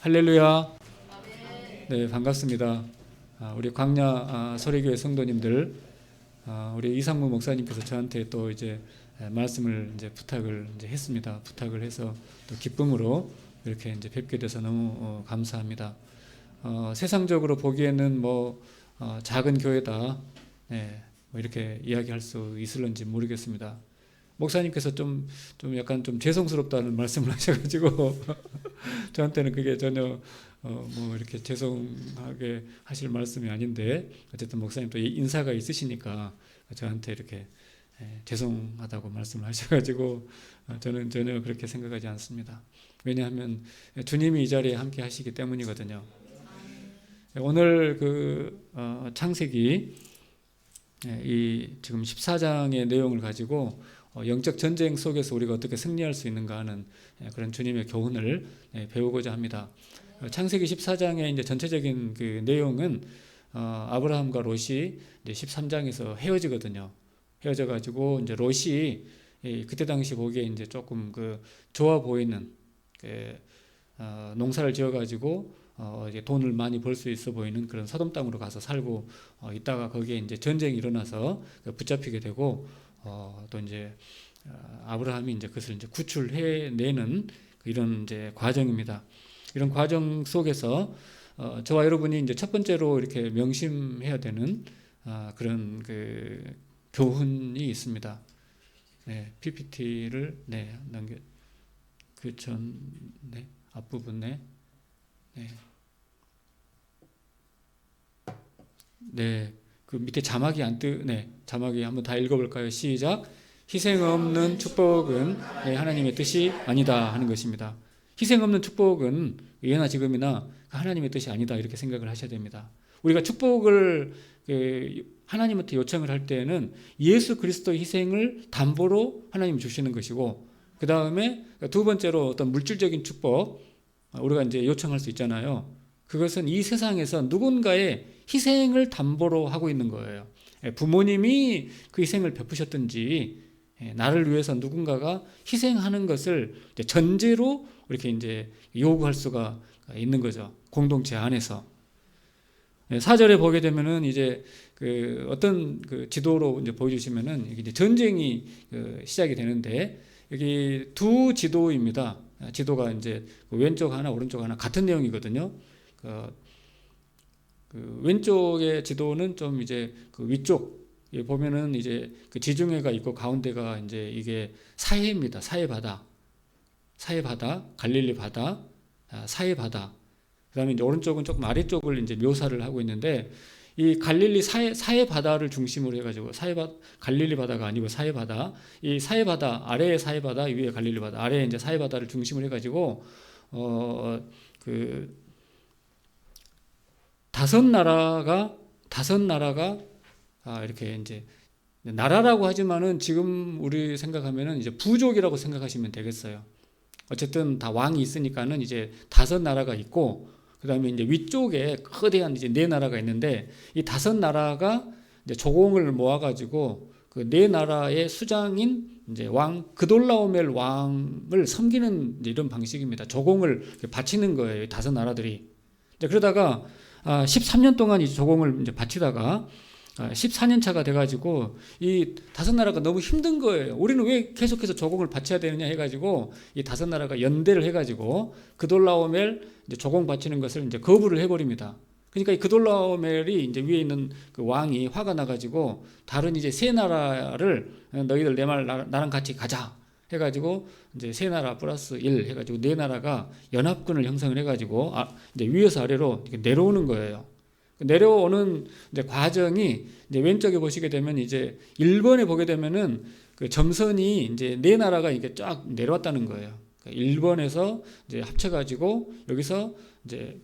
할렐루야. 네, 반갑습니다. 우리 광야 소리교회 성도님들, 우리 이상무 목사님께서 저한테 또 이제 말씀을 이제 부탁을 이제 했습니다. 부탁을 해서 또 기쁨으로 이렇게 이제 뵙게 돼서 너무 감사합니다. 세상적으로 보기에는 작은 교회다, 네, 뭐 이렇게 이야기할 수 있을런지 모르겠습니다. 목사님께서 좀 약간 좀 죄송스럽다는 말씀을 하셔가지고 저한테는 그게 전혀 이렇게 죄송하게 하실 말씀이 아닌데, 어쨌든 목사님 또 인사가 있으시니까 저한테 이렇게 죄송하다고 말씀을 하셔가지고 저는 전혀 그렇게 생각하지 않습니다. 왜냐하면 주님이 이 자리에 함께 하시기 때문이거든요. 오늘 창세기 이 지금 14장의 내용을 가지고 영적 전쟁 속에서 우리가 어떻게 승리할 수 있는가 하는 그런 주님의 교훈을 배우고자 합니다. 창세기 14장의 이제 전체적인 그 내용은 아브라함과 롯이 이제 13장에서 헤어지거든요. 헤어져가지고 이제 롯이 그때 당시 보기에 이제 조금 좋아 보이는 농사를 지어가지고 이제 돈을 많이 벌 수 있어 보이는 그런 서돔 땅으로 가서 살고 있다가 거기에 이제 전쟁이 일어나서 붙잡히게 되고 또 이제 아브라함이 이제 그것을 이제 구출해내는 이런 이제 과정입니다. 이런 과정 속에서 저와 여러분이 이제 첫 번째로 이렇게 명심해야 되는 그런 교훈이 있습니다. 네, PPT를 넘겨 앞부분에 그 밑에 자막이 자막이 한번 다 읽어볼까요? 시작. 희생 없는 축복은 하나님의 뜻이 아니다 하는 것입니다. 희생 없는 축복은 예나 지금이나 하나님의 뜻이 아니다 이렇게 생각을 하셔야 됩니다. 우리가 축복을 하나님한테 요청을 할 때에는 예수 그리스도의 희생을 담보로 하나님이 주시는 것이고, 그 다음에 두 번째로 어떤 물질적인 축복 우리가 이제 요청할 수 있잖아요. 그것은 이 세상에서 누군가의 희생을 담보로 하고 있는 거예요. 부모님이 그 희생을 베푸셨든지 나를 위해서 누군가가 희생하는 것을 전제로 이렇게 이제 요구할 수가 있는 거죠. 공동체 안에서. 4절에 보게 되면은 이제 어떤 지도로 이제 보여주시면은 이제 전쟁이 시작이 되는데, 여기 두 지도입니다. 지도가 이제 왼쪽 하나 오른쪽 하나 같은 내용이거든요. 왼쪽의 지도는 좀 이제 위쪽 보면은 이제 지중해가 있고 가운데가 이제 이게 사해입니다. 사해바다, 갈릴리 바다, 사해바다. 그다음에 이제 오른쪽은 조금 아래쪽을 이제 묘사를 하고 있는데, 이 갈릴리 사해바다를 중심으로 해가지고 갈릴리 바다가 아니고 사해바다, 이 사해바다 아래에 사해바다, 위에 갈릴리 바다, 아래에 이제 사해바다를 중심으로 해가지고 다섯 나라가 이렇게 이제 나라라고 하지만은 지금 우리 생각하면은 이제 부족이라고 생각하시면 되겠어요. 어쨌든 다 왕이 있으니까는 이제 다섯 나라가 있고, 그다음에 이제 위쪽에 거대한 이제 네 나라가 있는데, 이 다섯 나라가 이제 조공을 모아가지고 그 네 나라의 수장인 이제 왕 그돌라오멜 왕을 섬기는 이제 이런 방식입니다. 조공을 바치는 거예요. 이 다섯 나라들이. 그러다가 13년 동안 이 조공을 이제 바치다가 14년 차가 돼가지고 이 다섯 나라가 너무 힘든 거예요. 우리는 왜 계속해서 조공을 바쳐야 되느냐 해가지고 이 다섯 나라가 연대를 해가지고 그돌라오멜 이제 조공 바치는 것을 이제 거부를 해버립니다. 그러니까 이 그돌라오멜이 이제 위에 있는 그 왕이 화가 나가지고 다른 이제 세 나라를 너희들 내 말 나랑 같이 가자 해가지고 이제 세 나라 플러스 1 해가지고 네 나라가 연합군을 형성을 해가지고 이제 위에서 아래로 내려오는 거예요. 내려오는 이제 과정이 이제 왼쪽에 보시게 되면 이제 1번에 보게 되면은 그 점선이 이제 네 나라가 이렇게 쫙 내려왔다는 거예요. 1번에서 이제 합쳐가지고 여기서 이제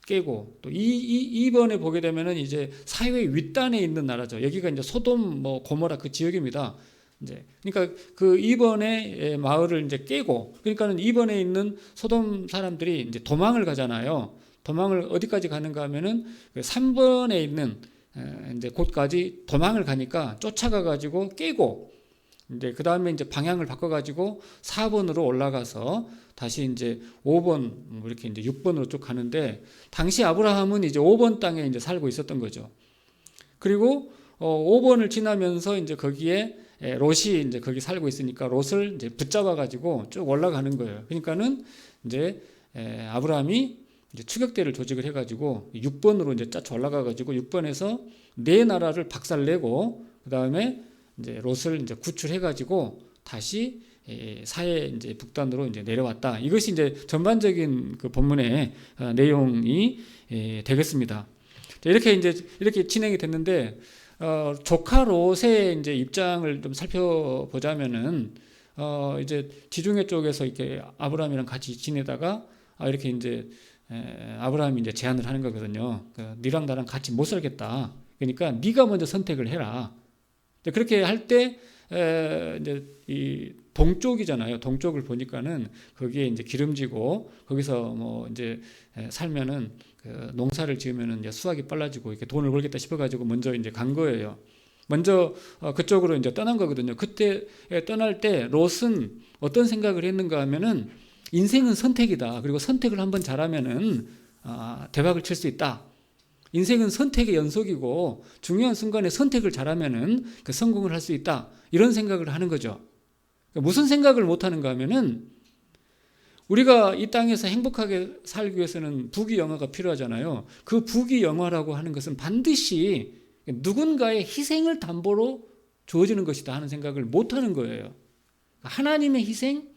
깨고, 또 2번에 보게 되면은 이제 사회 윗단에 있는 나라죠. 여기가 이제 소돔 고모라 그 지역입니다. 이제 그러니까 그 2번의 마을을 이제 깨고, 그러니까는 2번에 있는 소돔 사람들이 이제 도망을 가잖아요. 도망을 어디까지 가는가 하면은 3번에 있는 이제 곳까지 도망을 가니까 쫓아가 가지고 깨고, 이제 그 다음에 이제 방향을 바꿔가지고 4번으로 올라가서 다시 이제 5번 이렇게 이제 6번으로 쭉 가는데, 당시 아브라함은 이제 5번 땅에 이제 살고 있었던 거죠. 그리고 5번을 지나면서 이제 거기에 롯이 이제 거기 살고 있으니까 롯을 이제 붙잡아가지고 쭉 올라가는 거예요. 그러니까는 이제 아브라함이 이제 추격대를 조직을 해가지고 6번으로 이제 쫙 올라가가지고 6번에서 네 나라를 박살내고 그 다음에 이제 롯을 이제 구출해가지고 다시 사해 이제 북단으로 이제 내려왔다. 이것이 이제 전반적인 그 본문의 내용이 되겠습니다. 이렇게 이제 이렇게 진행이 됐는데, 조카 롯의 이제 입장을 좀 살펴보자면은, 이제 지중해 쪽에서 이렇게 아브라함이랑 같이 지내다가 이렇게 이제 아브라함이 이제 제안을 하는 거거든요. 니랑 나랑 같이 못 살겠다. 그러니까 네가 먼저 선택을 해라. 그렇게 할 때 이제 이 동쪽이잖아요. 동쪽을 보니까는 거기에 이제 기름지고 거기서 뭐 이제 살면은 그 농사를 지으면은 이제 수확이 빨라지고 이렇게 돈을 벌겠다 싶어가지고 먼저 이제 간 거예요. 먼저 그쪽으로 이제 떠난 거거든요. 그때 떠날 때 롯은 어떤 생각을 했는가 하면은 인생은 선택이다. 그리고 선택을 한번 잘하면은 대박을 칠 수 있다. 인생은 선택의 연속이고 중요한 순간에 선택을 잘하면은 그 성공을 할 수 있다. 이런 생각을 하는 거죠. 무슨 생각을 못 하는가 하면은 우리가 이 땅에서 행복하게 살기 위해서는 부귀영화가 필요하잖아요. 그 부귀영화라고 하는 것은 반드시 누군가의 희생을 담보로 주어지는 것이다 하는 생각을 못 하는 거예요. 하나님의 희생,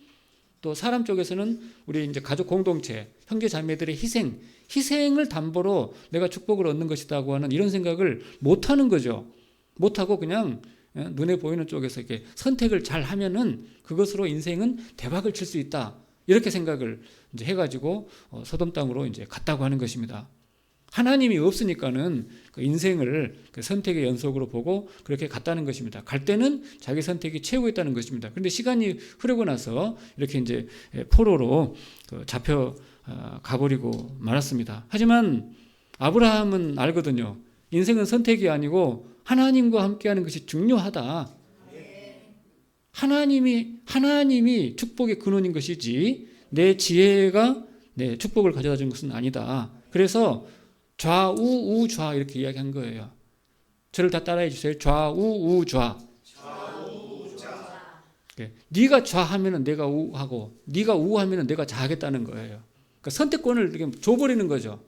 또 사람 쪽에서는 우리 이제 가족 공동체, 형제 자매들의 희생을 담보로 내가 축복을 얻는 것이다고 하는 이런 생각을 못 하는 거죠. 못 하고 그냥 눈에 보이는 쪽에서 이렇게 선택을 잘 하면은 그것으로 인생은 대박을 칠 수 있다. 이렇게 생각을 이제 해가지고 소돔 땅으로 이제 갔다고 하는 것입니다. 하나님이 없으니까는 그 인생을 그 선택의 연속으로 보고 그렇게 갔다는 것입니다. 갈 때는 자기 선택이 최고였다는 것입니다. 그런데 시간이 흐르고 나서 이렇게 이제 포로로 잡혀 가버리고 말았습니다. 하지만 아브라함은 알거든요. 인생은 선택이 아니고 하나님과 함께하는 것이 중요하다. 하나님이 축복의 근원인 것이지 내 지혜가 내 축복을 가져다 준 것은 아니다. 그래서 좌우우좌 이렇게 이야기한 거예요. 저를 다 따라해 주세요. 좌우우좌. 네가 좌하면은 내가 우하고 네가 우하면은 내가 좌하겠다는 거예요. 그러니까 선택권을 이렇게 줘버리는 거죠.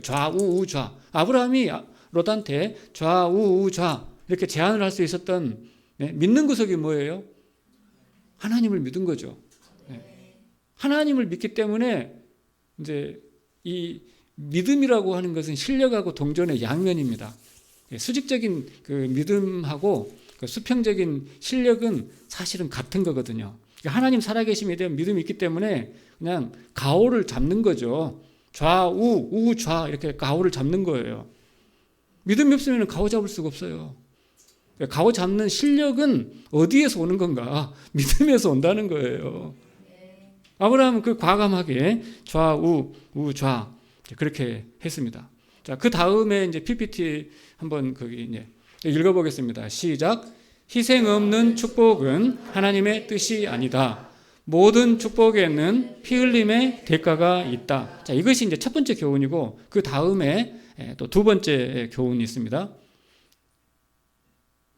좌우우좌. 아브라함이 롯한테 좌우우좌 이렇게 제안을 할 수 있었던 믿는 구석이 뭐예요? 하나님을 믿은 거죠. 하나님을 믿기 때문에 이제 이 믿음이라고 하는 것은 신력하고 동전의 양면입니다. 수직적인 그 믿음하고 그 수평적인 신력은 사실은 같은 거거든요. 하나님 살아계심에 대한 믿음이 있기 때문에 그냥 가오를 잡는 거죠. 좌우, 우좌 이렇게 가오를 잡는 거예요. 믿음이 없으면 가오 잡을 수가 없어요. 가오 잡는 실력은 어디에서 오는 건가? 믿음에서 온다는 거예요. 아브라함은 그 과감하게 좌우, 우좌 그렇게 했습니다. 자, 그 다음에 이제 PPT 한번 거기 이제 읽어보겠습니다. 시작. 희생 없는 축복은 하나님의 뜻이 아니다. 모든 축복에는 피 흘림의 대가가 있다. 자, 이것이 이제 첫 번째 교훈이고 그 다음에 또 두 번째 교훈이 있습니다.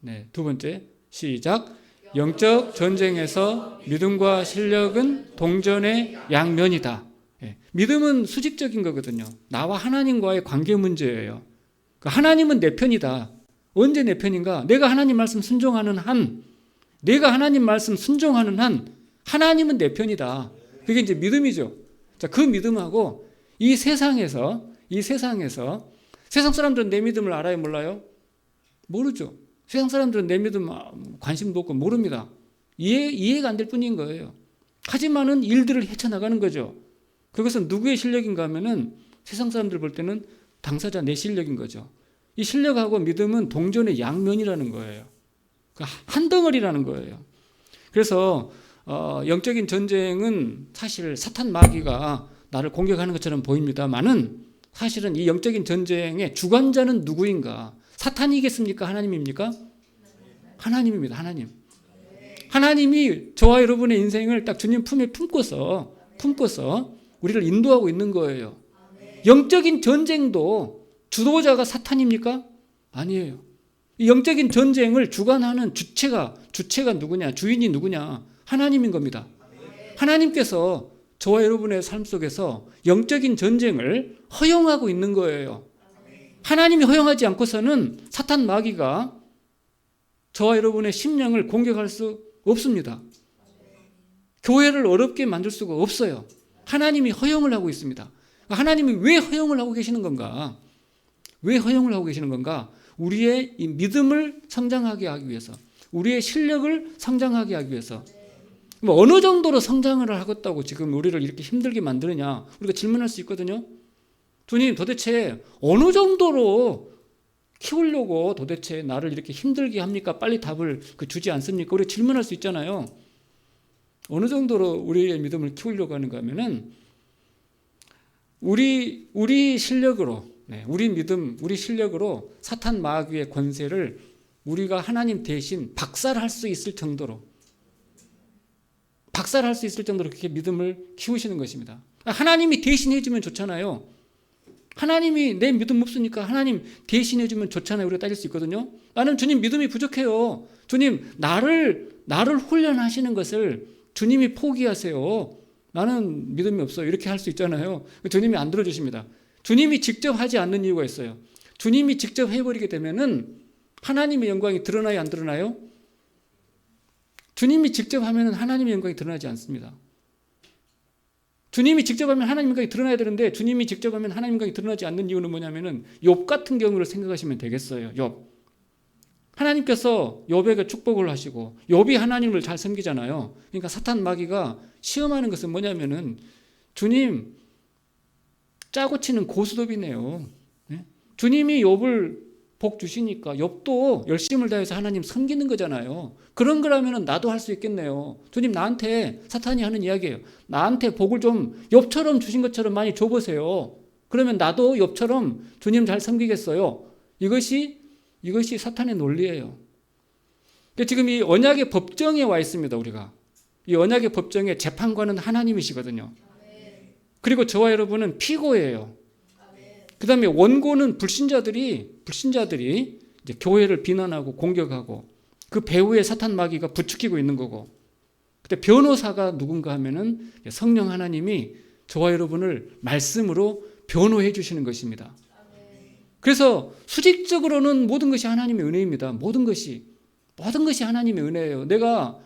네, 두 번째 시작. 영적 전쟁에서 믿음과 실력은 동전의 양면이다. 믿음은 수직적인 거거든요. 나와 하나님과의 관계 문제예요. 하나님은 내 편이다. 언제 내 편인가? 내가 하나님 말씀 순종하는 한, 하나님은 내 편이다. 그게 이제 믿음이죠. 자, 그 믿음하고 이 세상에서 세상 사람들은 내 믿음을 알아요, 몰라요? 모르죠. 세상 사람들은 내 믿음 관심도 없고 모릅니다. 이해가 안 될 뿐인 거예요. 하지만은 일들을 헤쳐나가는 거죠. 그것은 누구의 실력인가 하면은 세상 사람들 볼 때는 당사자 내 실력인 거죠. 이 실력하고 믿음은 동전의 양면이라는 거예요. 한 덩어리라는 거예요. 그래서 영적인 전쟁은 사실 사탄 마귀가 나를 공격하는 것처럼 보입니다만은 사실은 이 영적인 전쟁의 주관자는 누구인가? 사탄이겠습니까? 하나님입니까? 하나님입니다. 하나님이 저와 여러분의 인생을 딱 주님 품에 품고서 우리를 인도하고 있는 거예요. 영적인 전쟁도 주도자가 사탄입니까? 아니에요. 이 영적인 전쟁을 주관하는 주체가 누구냐? 주인이 누구냐? 하나님인 겁니다. 하나님께서 저와 여러분의 삶 속에서 영적인 전쟁을 허용하고 있는 거예요. 하나님이 허용하지 않고서는 사탄 마귀가 저와 여러분의 심령을 공격할 수 없습니다. 교회를 어렵게 만들 수가 없어요. 하나님이 허용을 하고 있습니다. 하나님이 왜 허용을 하고 계시는 건가? 왜 허용을 하고 계시는 건가? 우리의 이 믿음을 성장하게 하기 위해서, 우리의 실력을 성장하게 하기 위해서. 뭐 어느 정도로 성장을 하겠다고 지금 우리를 이렇게 힘들게 만드느냐, 우리가 질문할 수 있거든요. 주님, 도대체 어느 정도로 키우려고 도대체 나를 이렇게 힘들게 합니까? 빨리 답을 주지 않습니까? 우리가 질문할 수 있잖아요. 어느 정도로 우리의 믿음을 키우려고 하는가 하면은 우리 실력으로, 우리 믿음, 우리 실력으로 사탄 마귀의 권세를 우리가 하나님 대신 박살할 수 있을 정도로 그렇게 믿음을 키우시는 것입니다. 하나님이 대신해 주면 좋잖아요. 하나님이 내 믿음 없으니까 하나님 대신해 주면 좋잖아요. 우리가 따질 수 있거든요. 나는 주님 믿음이 부족해요. 주님 나를 훈련하시는 것을 주님이 포기하세요. 나는 믿음이 없어요. 이렇게 할 수 있잖아요. 주님이 안 들어주십니다. 주님이 직접 하지 않는 이유가 있어요. 주님이 직접 해버리게 되면은 하나님의 영광이 드러나요, 안 드러나요? 주님이 직접 하면은 하나님의 영광이 드러나지 않습니다. 주님이 직접 하면 하나님 영광이 드러나야 되는데 주님이 직접 하면 하나님 영광이 드러나지 않는 이유는 뭐냐면은 욥 같은 경우를 생각하시면 되겠어요. 욥. 하나님께서 욥에게 축복을 하시고 욥이 하나님을 잘 섬기잖아요. 그러니까 사탄 마귀가 시험하는 것은 뭐냐면은 주님 짜고 치는 고스톱이네요. 주님이 욥을 복 주시니까 욥도 열심을 다해서 하나님 섬기는 거잖아요. 그런 거라면 나도 할 수 있겠네요. 주님 나한테 사탄이 하는 이야기예요. 나한테 복을 좀 욥처럼 주신 것처럼 많이 줘보세요. 그러면 나도 욥처럼 주님 잘 섬기겠어요. 이것이 사탄의 논리예요. 지금 이 언약의 법정에 와 있습니다. 우리가 이 언약의 법정의 재판관은 하나님이시거든요. 그리고 저와 여러분은 피고예요. 그 다음에 원고는 불신자들이 이제 교회를 비난하고 공격하고 그 배후에 사탄 마귀가 부추기고 있는 거고, 그때 변호사가 누군가 하면은 성령 하나님이 저와 여러분을 말씀으로 변호해 주시는 것입니다. 그래서 수직적으로는 모든 것이 하나님의 은혜입니다. 모든 것이 하나님의 은혜예요. 내가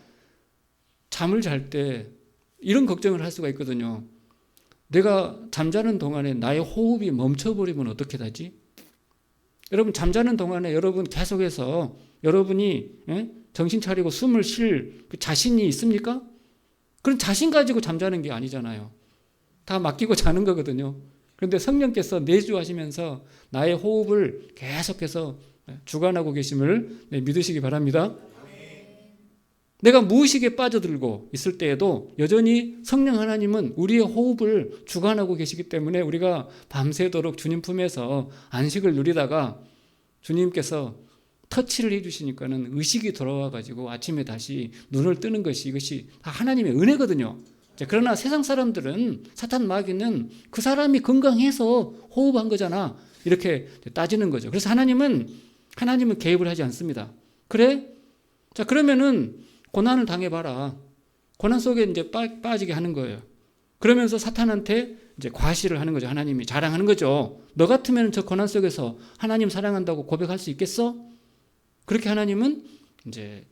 잠을 잘 때 이런 걱정을 할 수가 있거든요. 내가 잠자는 동안에 나의 호흡이 멈춰버리면 어떻게 되지? 여러분 잠자는 동안에 여러분 계속해서 여러분이 정신 차리고 숨을 쉴 그 자신이 있습니까? 그런 자신 가지고 잠자는 게 아니잖아요. 다 맡기고 자는 거거든요. 그런데 성령께서 내주하시면서 나의 호흡을 계속해서 주관하고 계심을 믿으시기 바랍니다. 내가 무의식에 빠져들고 있을 때에도 여전히 성령 하나님은 우리의 호흡을 주관하고 계시기 때문에 우리가 밤새도록 주님 품에서 안식을 누리다가 주님께서 터치를 해주시니까는 의식이 돌아와가지고 아침에 다시 눈을 뜨는 것이 이것이 다 하나님의 은혜거든요. 그러나 세상 사람들은 사탄 마귀는 그 사람이 건강해서 호흡한 거잖아 이렇게 따지는 거죠. 그래서 하나님은 개입을 하지 않습니다. 그래? 자 그러면은 고난을 당해봐라. 고난 속에 이제 빠지게 하는 거예요. 그러면서 사탄한테 이제 과시를 하는 거죠. 하나님이 자랑하는 거죠. 너 같으면 저 고난 속에서 하나님 사랑한다고 고백할 수 있겠어? 그렇게 하나님은 이제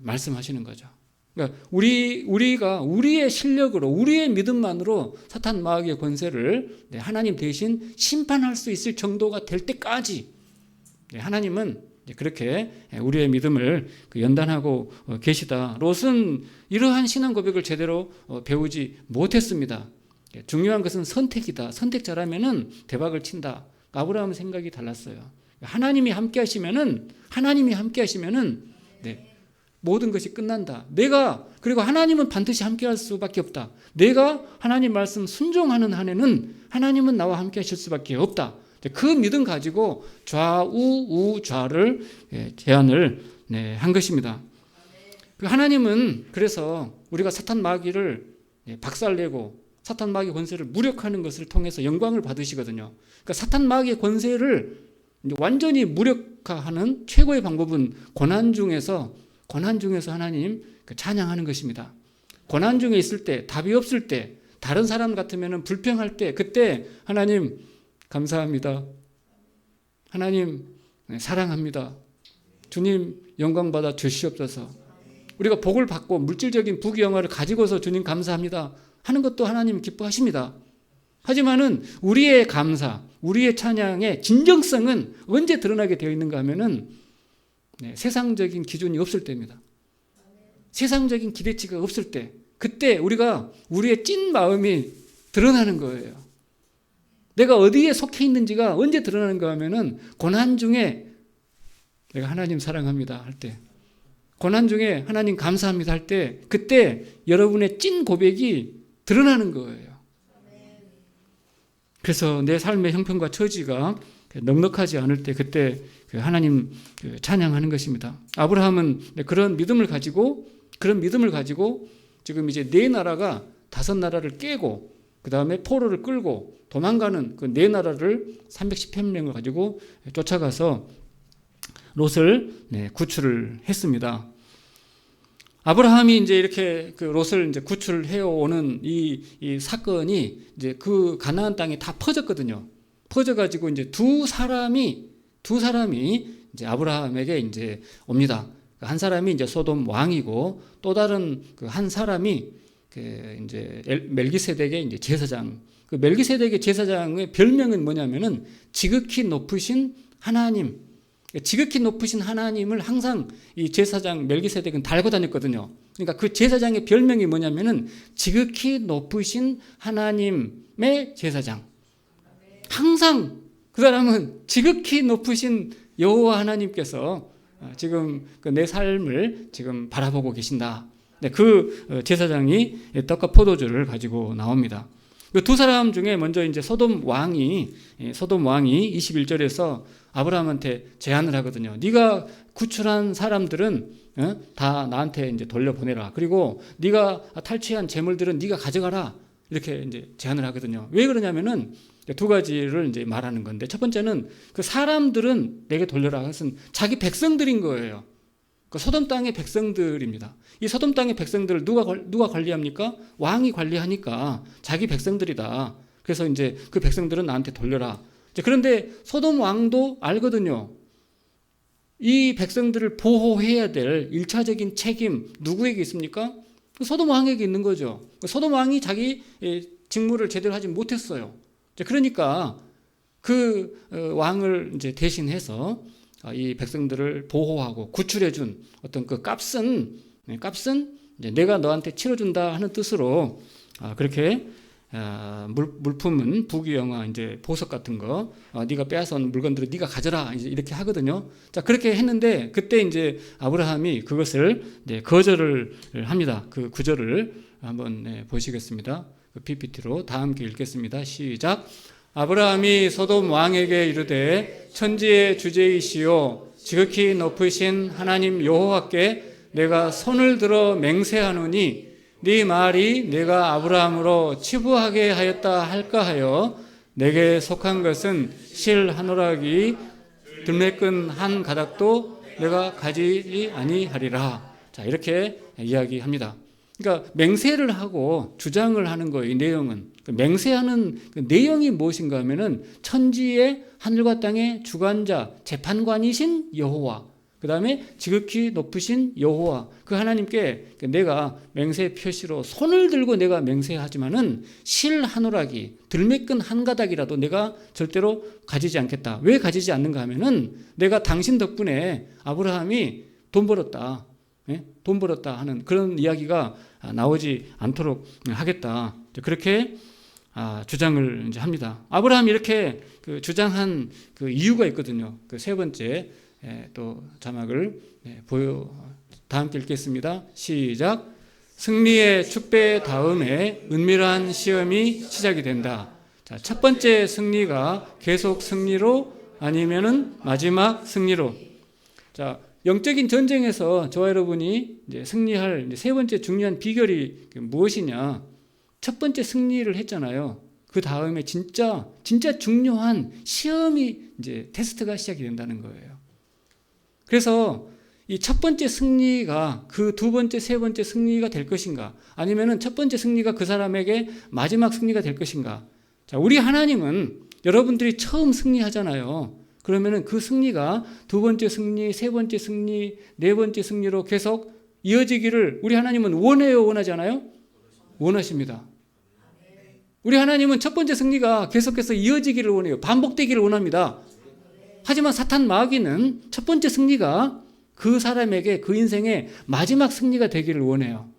말씀하시는 거죠. 그러니까 우리가 우리의 실력으로 우리의 믿음만으로 사탄 마귀의 권세를 하나님 대신 심판할 수 있을 정도가 될 때까지 하나님은 그렇게 우리의 믿음을 연단하고 계시다. 롯은 이러한 신앙 고백을 제대로 배우지 못했습니다. 중요한 것은 선택이다. 선택 잘하면은 대박을 친다. 아브라함은 생각이 달랐어요. 하나님이 함께 하시면은 모든 것이 끝난다. 그리고 하나님은 반드시 함께 할 수밖에 없다. 내가 하나님 말씀 순종하는 한에는 하나님은 나와 함께 하실 수밖에 없다. 그 믿음 가지고 좌를 제안을 한 것입니다. 하나님은 그래서 우리가 사탄 마귀를 박살내고 사탄 마귀 권세를 무력화하는 것을 통해서 영광을 받으시거든요. 그러니까 사탄 마귀의 권세를 완전히 무력화하는 최고의 방법은 고난 중에서 하나님 찬양하는 것입니다. 고난 중에 있을 때, 답이 없을 때, 다른 사람 같으면 불평할 때, 그때 하나님 감사합니다. 하나님 사랑합니다. 주님 영광 받아 주시옵소서. 우리가 복을 받고 물질적인 부귀영화를 가지고서 주님 감사합니다 하는 것도 하나님 기뻐하십니다. 하지만은 우리의 감사, 우리의 찬양의 진정성은 언제 드러나게 되어 있는가 하면은 세상적인 기준이 없을 때입니다. 세상적인 기대치가 없을 때, 그때 우리의 찐 마음이 드러나는 거예요. 내가 어디에 속해 있는지가 언제 드러나는가 하면은 고난 중에 내가 하나님 사랑합니다 할 때, 고난 중에 하나님 감사합니다 할 때, 그때 여러분의 찐 고백이 드러나는 거예요. 그래서 내 삶의 형편과 처지가 넉넉하지 않을 때 그때 하나님 찬양하는 것입니다. 아브라함은 그런 믿음을 가지고 지금 이제 네 나라가 다섯 나라를 깨고 그 다음에 포로를 끌고 도망가는 그 네 나라를 310명을 가지고 쫓아가서 롯을 구출을 했습니다. 아브라함이 이제 이렇게 그 롯을 이제 구출을 해오는 이 사건이 이제 그 가나안 땅에 다 퍼졌거든요. 퍼져가지고 이제 두 사람이 이제 아브라함에게 이제 옵니다. 한 사람이 이제 소돔 왕이고 또 다른 그 한 사람이 그 이제 멜기세덱의 이제 제사장. 그 멜기세덱의 제사장의 별명은 뭐냐면은 지극히 높으신 하나님. 지극히 높으신 하나님을 항상 이 제사장 멜기세덱은 달고 다녔거든요. 그러니까 그 제사장의 별명이 뭐냐면은 지극히 높으신 하나님의 제사장. 항상 그 사람은 지극히 높으신 여호와 하나님께서 지금 내 삶을 지금 바라보고 계신다. 그 제사장이 떡과 포도주를 가지고 나옵니다. 그 두 사람 중에 먼저 이제 소돔 왕이 21절에서 아브라함한테 제안을 하거든요. 네가 구출한 사람들은 다 나한테 이제 돌려보내라. 그리고 네가 탈취한 재물들은 네가 가져가라. 이렇게 이제 제안을 하거든요. 왜 그러냐면은 두 가지를 이제 말하는 건데, 첫 번째는 그 사람들은 내게 돌려라. 그것은 자기 백성들인 거예요. 그 소돔 땅의 백성들입니다. 이 소돔 땅의 백성들을 누가 관리합니까? 왕이 관리하니까 자기 백성들이다. 그래서 이제 그 백성들은 나한테 돌려라. 그런데 소돔 왕도 알거든요. 이 백성들을 보호해야 될 1차적인 책임 누구에게 있습니까? 소돔 왕에게 있는 거죠. 소돔 왕이 자기 직무를 제대로 하지 못했어요. 그러니까 그 왕을 이제 대신해서 이 백성들을 보호하고 구출해준 어떤 그 값은 이제 내가 너한테 치러준다 하는 뜻으로 그렇게 물품은 부귀영화, 이제 보석 같은 거, 네가 빼앗아온 물건들을 네가 가져라, 이제 이렇게 하거든요. 자, 그렇게 했는데 그때 이제 아브라함이 그것을 거절을 합니다. 그 구절을 한번 보시겠습니다. 그 PPT로 다 함께 읽겠습니다. 시작. 아브라함이 소돔 왕에게 이르되 천지의 주제이시오 지극히 높으신 하나님 여호와께 내가 손을 들어 맹세하노니 네 말이 내가 아브라함으로 치부하게 하였다 할까 하여 내게 속한 것은 실 한 오락이 들매끈 한 가닥도 내가 가지지 아니하리라. 자, 이렇게 이야기합니다. 그러니까 맹세를 하고 주장을 하는 거예요. 이 내용은 맹세하는 그 내용이 무엇인가 하면은 천지의 하늘과 땅의 주관자 재판관이신 여호와, 그 다음에 지극히 높으신 여호와, 그 하나님께 내가 맹세 표시로 손을 들고 내가 맹세하지만은 실 한 오락이 들매끈 한 가닥이라도 내가 절대로 가지지 않겠다. 왜 가지지 않는가 하면은 내가 당신 덕분에 아브라함이 돈 벌었다 하는 그런 이야기가 나오지 않도록 하겠다. 그렇게 주장을 이제 합니다. 아브라함이 이렇게 그 주장한 그 이유가 있거든요. 그 세 번째 또 자막을 다 함께 읽겠습니다. 시작. 승리의 축배 다음에 은밀한 시험이 시작이 된다. 자, 첫 번째 승리가 계속 승리로 아니면은 마지막 승리로. 자, 영적인 전쟁에서 저와 여러분이 이제 승리할 이제 세 번째 중요한 비결이 무엇이냐? 첫 번째 승리를 했잖아요. 그 다음에 진짜 중요한 시험이 이제 테스트가 시작이 된다는 거예요. 그래서 이 첫 번째 승리가 그 두 번째, 세 번째 승리가 될 것인가? 아니면은 첫 번째 승리가 그 사람에게 마지막 승리가 될 것인가? 자, 우리 하나님은 여러분들이 처음 승리하잖아요. 그러면은 그 승리가 두 번째 승리, 세 번째 승리, 네 번째 승리로 계속 이어지기를 우리 하나님은 원해요, 원하지 않아요? 원하십니다. 우리 하나님은 첫 번째 승리가 계속해서 이어지기를 원해요. 반복되기를 원합니다. 하지만 사탄 마귀는 첫 번째 승리가 그 사람에게 그 인생의 마지막 승리가 되기를 원해요.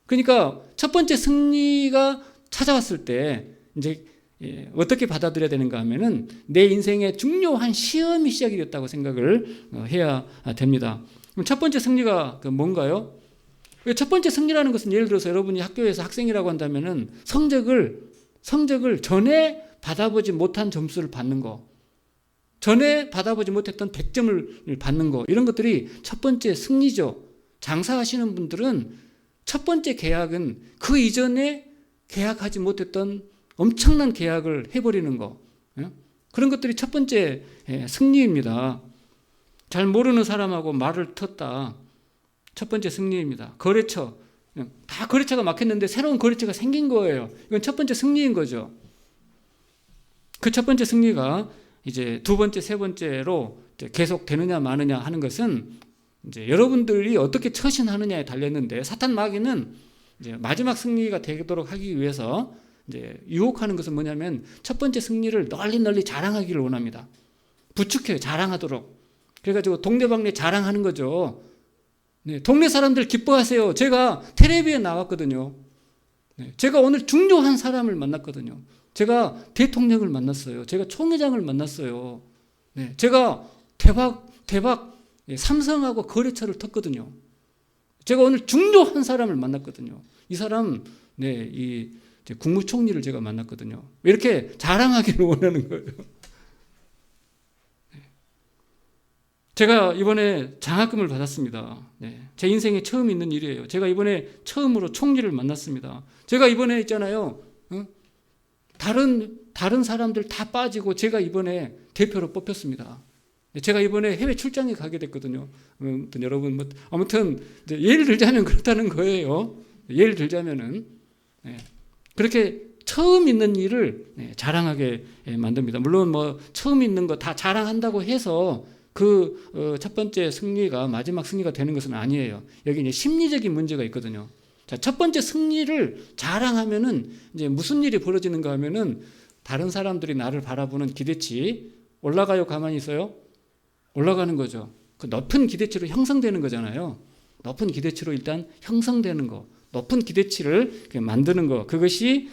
그러니까 첫 번째 승리가 찾아왔을 때 이제 어떻게 받아들여야 되는가 하면은 내 인생의 중요한 시험이 시작이 됐다고 생각을 해야 됩니다. 그럼 첫 번째 승리가 뭔가요? 첫 번째 승리라는 것은 예를 들어서 여러분이 학교에서 학생이라고 한다면은 성적을 전에 받아보지 못한 점수를 받는 거, 전에 받아보지 못했던 100점을 받는 거, 이런 것들이 첫 번째 승리죠. 장사하시는 분들은 첫 번째 계약은 그 이전에 계약하지 못했던 엄청난 계약을 해버리는 거, 그런 것들이 첫 번째 승리입니다. 잘 모르는 사람하고 말을 텄다. 첫 번째 승리입니다. 거래처, 다 거래처가 막혔는데 새로운 거래처가 생긴 거예요. 이건 첫 번째 승리인 거죠. 그 첫 번째 승리가 이제 두 번째, 세 번째로 계속 되느냐 마느냐 하는 것은 이제 여러분들이 어떻게 처신하느냐에 달렸는데, 사탄 마귀는 이제 마지막 승리가 되도록 하기 위해서 이제 유혹하는 것은 뭐냐면 첫 번째 승리를 널리 자랑하기를 원합니다. 부축해요. 자랑하도록. 그래가지고 동네방네 자랑하는 거죠. 네, 동네 사람들 기뻐하세요. 제가 텔레비에 나왔거든요. 네, 제가 오늘 중요한 사람을 만났거든요. 제가 대통령을 만났어요. 제가 총회장을 만났어요. 네, 제가 대박 삼성하고 거래처를 텄거든요. 제가 오늘 중요한 사람을 만났거든요. 이 사람, 네, 이 국무총리를 제가 만났거든요. 이렇게 자랑하기를 원하는 거예요. 제가 이번에 장학금을 받았습니다. 네, 제 인생에 처음 있는 일이에요. 제가 이번에 처음으로 총리를 만났습니다. 제가 이번에 있잖아요. 다른 사람들 다 빠지고 제가 이번에 대표로 뽑혔습니다. 제가 이번에 해외 출장에 가게 됐거든요. 아무튼 여러분, 아무튼 예를 들자면 그렇다는 거예요. 예를 들자면은 그렇게 처음 있는 일을 자랑하게 만듭니다. 물론 처음 있는 거 다 자랑한다고 해서 그 첫 번째 승리가 마지막 승리가 되는 것은 아니에요. 여기 이제 심리적인 문제가 있거든요. 자, 첫 번째 승리를 자랑하면은 이제 무슨 일이 벌어지는가 하면은 다른 사람들이 나를 바라보는 기대치 올라가요, 가만히 있어요? 올라가는 거죠. 그 높은 기대치로 형성되는 거잖아요. 높은 기대치로 일단 형성되는 거, 높은 기대치를 만드는 거, 그것이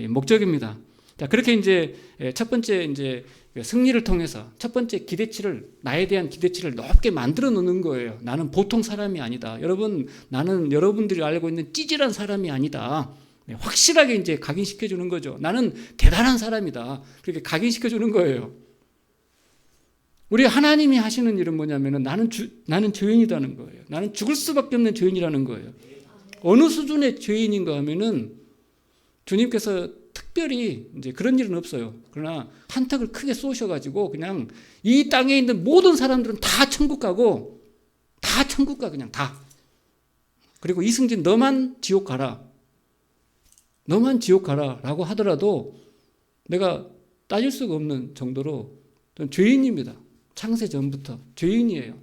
목적입니다. 자, 그렇게 이제 첫 번째 이제 승리를 통해서 첫 번째 기대치를, 나에 대한 기대치를 높게 만들어 놓는 거예요. 나는 보통 사람이 아니다. 여러분, 나는 여러분들이 알고 있는 찌질한 사람이 아니다. 확실하게 이제 각인시켜 주는 거죠. 나는 대단한 사람이다. 그렇게 각인시켜 주는 거예요. 우리 하나님이 하시는 일은 뭐냐면은 나는 죄인이라는 거예요. 나는 죽을 수밖에 없는 죄인이라는 거예요. 어느 수준의 죄인인가 하면은 주님께서 특별히 이제 그런 일은 없어요. 그러나 한턱을 크게 쏘셔가지고 그냥 이 땅에 있는 모든 사람들은 다 천국 가고, 다 천국 가, 그냥 다. 그리고 이승진 너만 지옥 가라. 너만 지옥 가라 라고 하더라도 내가 따질 수가 없는 정도로 죄인입니다. 창세 전부터 죄인이에요.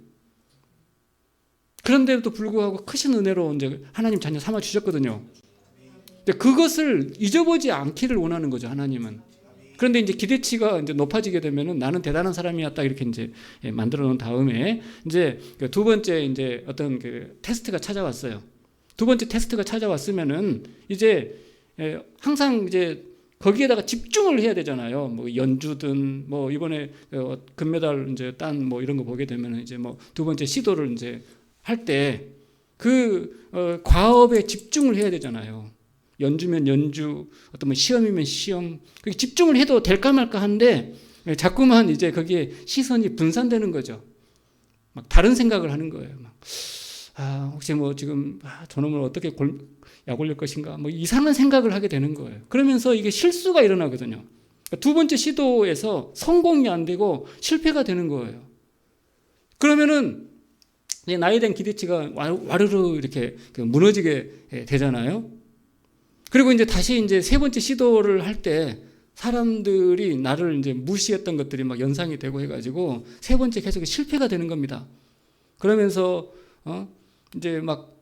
그런데도 불구하고 크신 은혜로 이제 하나님 자녀 삼아 주셨거든요. 근데 그것을 잊어보지 않기를 원하는 거죠, 하나님은. 그런데 이제 기대치가 이제 높아지게 되면은 나는 대단한 사람이었다 이렇게 이제 만들어 놓은 다음에 이제 두 번째 이제 어떤 그 테스트가 찾아왔어요. 두 번째 테스트가 찾아왔으면은 이제 항상 이제 거기에다가 집중을 해야 되잖아요. 뭐 연주든 뭐 이번에 금메달 이제 딴 뭐 이런 거 보게 되면은 이제 뭐 두 번째 시도를 이제 할 때 그 과업에 집중을 해야 되잖아요. 연주면 연주, 어떤 뭐 시험이면 시험, 그게 집중을 해도 될까 말까 하는데 자꾸만 이제 거기에 시선이 분산되는 거죠. 막 다른 생각을 하는 거예요. 막, 혹시 뭐 지금 저놈을 어떻게 약 올릴 것인가, 뭐 이상한 생각을 하게 되는 거예요. 그러면서 이게 실수가 일어나거든요. 그러니까 두 번째 시도에서 성공이 안 되고 실패가 되는 거예요. 그러면은 나에 대한 기대치가 와르르 이렇게 무너지게 되잖아요. 그리고 이제 다시 이제 세 번째 시도를 할 때 사람들이 나를 이제 무시했던 것들이 막 연상이 되고 해가지고 세 번째 계속 실패가 되는 겁니다. 그러면서 이제 막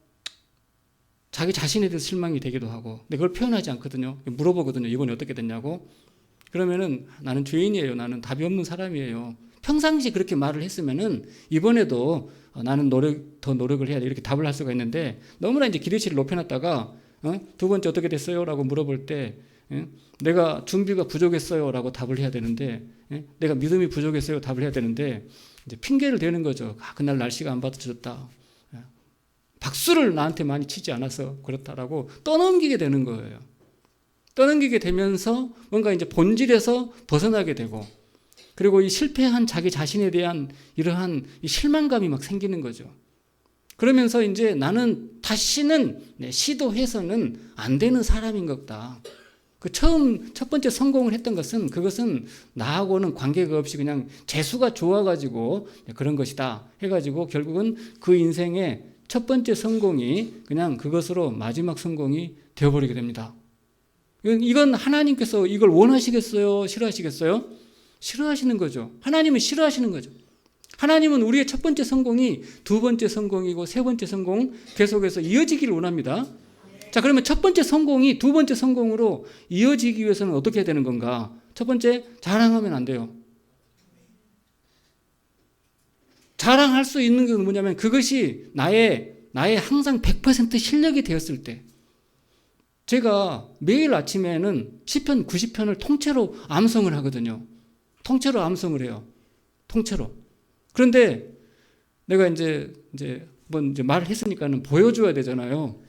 자기 자신에 대해서 실망이 되기도 하고, 근데 그걸 표현하지 않거든요. 물어보거든요. 이번에 어떻게 됐냐고. 그러면은 나는 죄인이에요. 나는 답이 없는 사람이에요. 평상시 그렇게 말을 했으면은 이번에도 나는 더 노력을 해야 돼, 이렇게 답을 할 수가 있는데, 너무나 이제 기대치를 높여놨다가 두 번째 어떻게 됐어요? 라고 물어볼 때 내가 준비가 부족했어요 라고 답을 해야 되는데, 내가 믿음이 부족했어요 답을 해야 되는데, 이제 핑계를 대는 거죠. 그날 날씨가 안 받쳐줬다, 박수를 나한테 많이 치지 않아서 그렇다라고 떠넘기게 되는 거예요. 떠넘기게 되면서 뭔가 이제 본질에서 벗어나게 되고, 그리고 이 실패한 자기 자신에 대한 이러한 이 실망감이 막 생기는 거죠. 그러면서 이제 나는 다시는 시도해서는 안 되는 사람인 것다. 첫 번째 성공을 했던 것은, 그것은 나하고는 관계가 없이 그냥 재수가 좋아가지고 그런 것이다 해가지고, 결국은 그 인생의 첫 번째 성공이 그냥 그것으로 마지막 성공이 되어버리게 됩니다. 이건 하나님께서 이걸 원하시겠어요? 싫어하시겠어요? 싫어하시는 거죠. 하나님은 싫어하시는 거죠. 하나님은 우리의 첫 번째 성공이 두 번째 성공이고 세 번째 성공 계속해서 이어지기를 원합니다. 자, 그러면 첫 번째 성공이 두 번째 성공으로 이어지기 위해서는 어떻게 해야 되는 건가? 첫 번째, 자랑하면 안 돼요. 자랑할 수 있는 건 뭐냐면, 그것이 나의 항상 100% 실력이 되었을 때. 제가 매일 아침에는 시편 90편을 통째로 암송을 하거든요. 통째로 암송을 해요. 통째로. 그런데 내가 이제 한번 말을 했으니까는 보여줘야 되잖아요.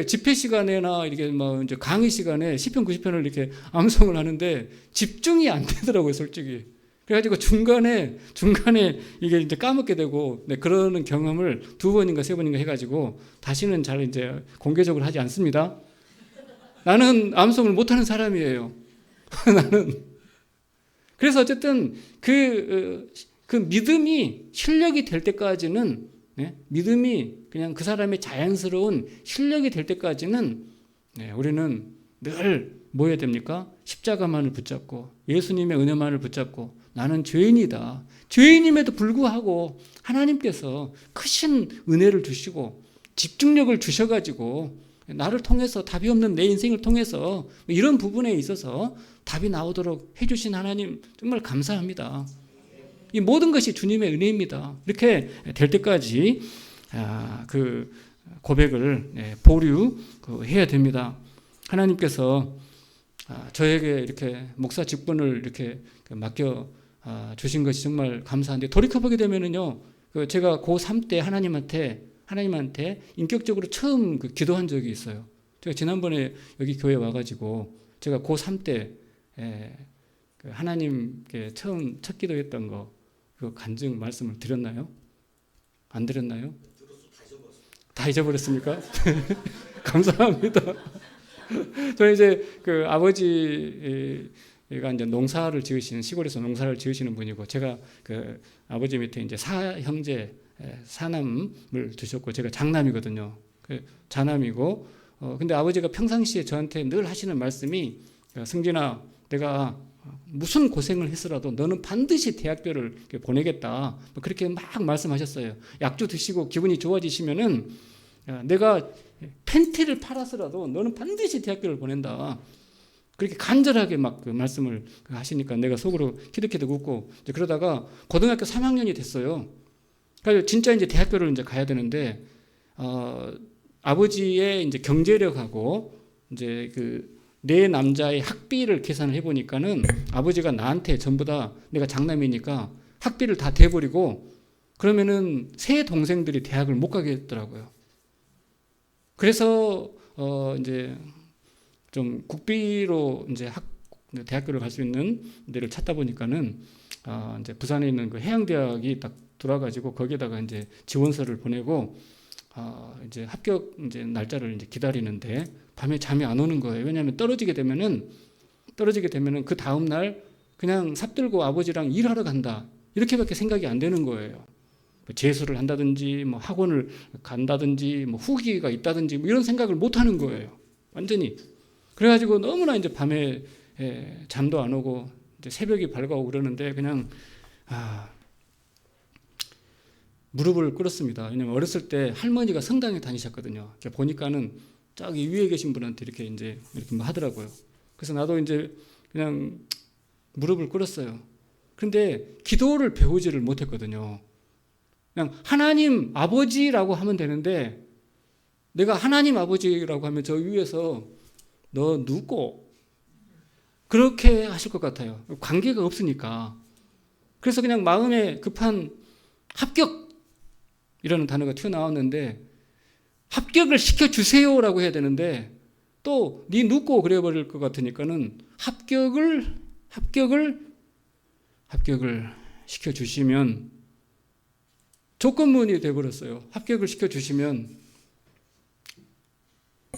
집회 시간에나 이렇게 뭐 이제 강의 시간에 시편 90편을 이렇게 암송을 하는데 집중이 안 되더라고요, 솔직히. 그래가지고 중간에 이게 이제 까먹게 되고, 그러는 경험을 두 번인가 세 번인가 해가지고 다시는 잘 이제 공개적으로 하지 않습니다. 나는 암송을 못하는 사람이에요. 나는. 그래서 어쨌든 그 믿음이 실력이 될 때까지는, 믿음이 그냥 그 사람의 자연스러운 실력이 될 때까지는 우리는 늘 뭐 해야 됩니까? 십자가만을 붙잡고 예수님의 은혜만을 붙잡고, 나는 죄인이다. 죄인임에도 불구하고 하나님께서 크신 은혜를 주시고 집중력을 주셔가지고 나를 통해서, 답이 없는 내 인생을 통해서 이런 부분에 있어서 답이 나오도록 해주신 하나님 정말 감사합니다. 이 모든 것이 주님의 은혜입니다. 이렇게 될 때까지 그 고백을 보류해야 됩니다. 하나님께서 저에게 이렇게 목사 직분을 이렇게 맡겨 주신 것이 정말 감사한데, 돌이켜보게 되면은요, 제가 고3 때 하나님한테 인격적으로 처음 기도한 적이 있어요. 제가 지난번에 여기 교회 와가지고 제가 고3 때 하나님께 처음 첫 기도했던 거, 그 간증 말씀을 드렸나요? 안 드렸나요? 다 잊어버렸습니까? 감사합니다. 저는 이제 그 아버지가 이제 농사를 지으시는, 시골에서 농사를 지으시는 분이고, 제가 그 아버지 밑에 이제 사형제, 사남을 두셨고, 제가 장남이거든요. 그 자남이고, 근데 아버지가 평상시에 저한테 늘 하시는 말씀이, 승진아, 내가 무슨 고생을 했으라도 너는 반드시 대학교를 보내겠다, 그렇게 막 말씀하셨어요. 약주 드시고 기분이 좋아지시면은 내가 팬티를 팔아서라도 너는 반드시 대학교를 보낸다, 그렇게 간절하게 막 그 말씀을 하시니까 내가 속으로 키득키득 웃고, 이제 그러다가 고등학교 3학년이 됐어요. 그러니까 진짜 이제 대학교를 이제 가야 되는데, 아버지의 이제 경제력하고 이제 그 네 남자의 학비를 계산을 해보니까는 아버지가 나한테 전부 다, 내가 장남이니까 학비를 다 대버리고, 그러면은 세 동생들이 대학을 못 가게 했더라고요. 그래서 이제 좀 국비로 이제 대학교를 갈 수 있는 데를 찾다 보니까는 이제 부산에 있는 그 해양대학이 딱 들어와가지고 거기에다가 이제 지원서를 보내고 이제 합격 이제 날짜를 이제 기다리는데 밤에 잠이 안 오는 거예요. 왜냐하면 떨어지게 되면은 그 다음 날 그냥 삽들고 아버지랑 일하러 간다 이렇게밖에 생각이 안 되는 거예요. 재수를 한다든지 뭐 학원을 간다든지 뭐 후기가 있다든지 뭐 이런 생각을 못 하는 거예요. 완전히. 그래가지고 너무나 이제 밤에 잠도 안 오고 이제 새벽이 밝아오고 그러는데 그냥 무릎을 꿇었습니다. 왜냐면 어렸을 때 할머니가 성당에 다니셨거든요. 보니까는 저기 위에 계신 분한테 이렇게 뭐 하더라고요. 그래서 나도 이제 그냥 무릎을 꿇었어요. 그런데 기도를 배우지를 못했거든요. 그냥 하나님 아버지라고 하면 되는데 내가 하나님 아버지라고 하면 저 위에서 너 누구? 그렇게 하실 것 같아요. 관계가 없으니까. 그래서 그냥 마음에 급한 합격 이라는 단어가 튀어나왔는데 합격을 시켜주세요라고 해야 되는데 또 네 누구 그래버릴 것 같으니까는 합격을 시켜주시면 조건문이 돼버렸어요. 합격을 시켜주시면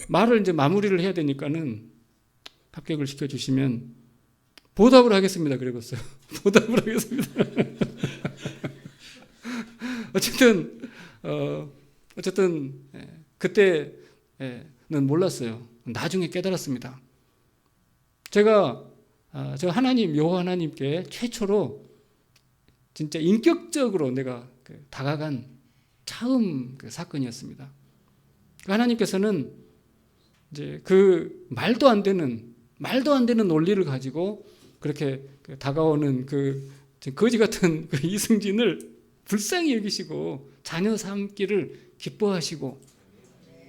말을 이제 마무리를 해야 되니까는 합격을 시켜주시면 보답을 하겠습니다. 그래봤어요. 보답을 하겠습니다. 어쨌든 그때는 몰랐어요. 나중에 깨달았습니다. 제가 저 하나님 여호와 하나님께 최초로 진짜 인격적으로 내가 다가간 처음 그 사건이었습니다. 하나님께서는 이제 그 말도 안 되는 논리를 가지고 그렇게 다가오는 그 거지 같은 그 이승진을 불쌍히 여기시고 자녀 삼기를 기뻐하시고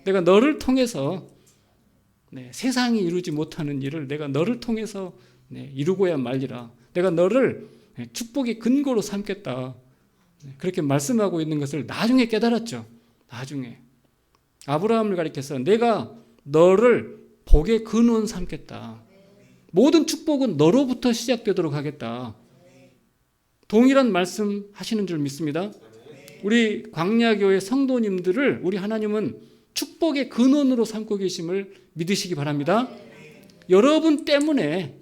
내가 너를 통해서 세상이 이루지 못하는 일을 내가 너를 통해서 이루고야 말리라. 내가 너를 축복의 근거로 삼겠다. 그렇게 말씀하고 있는 것을 나중에 깨달았죠. 나중에. 아브라함을 가리켜서 내가 너를 복의 근원 삼겠다. 모든 축복은 너로부터 시작되도록 하겠다. 동일한 말씀 하시는 줄 믿습니다. 우리 광야교회 성도님들을 우리 하나님은 축복의 근원으로 삼고 계심을 믿으시기 바랍니다. 여러분 때문에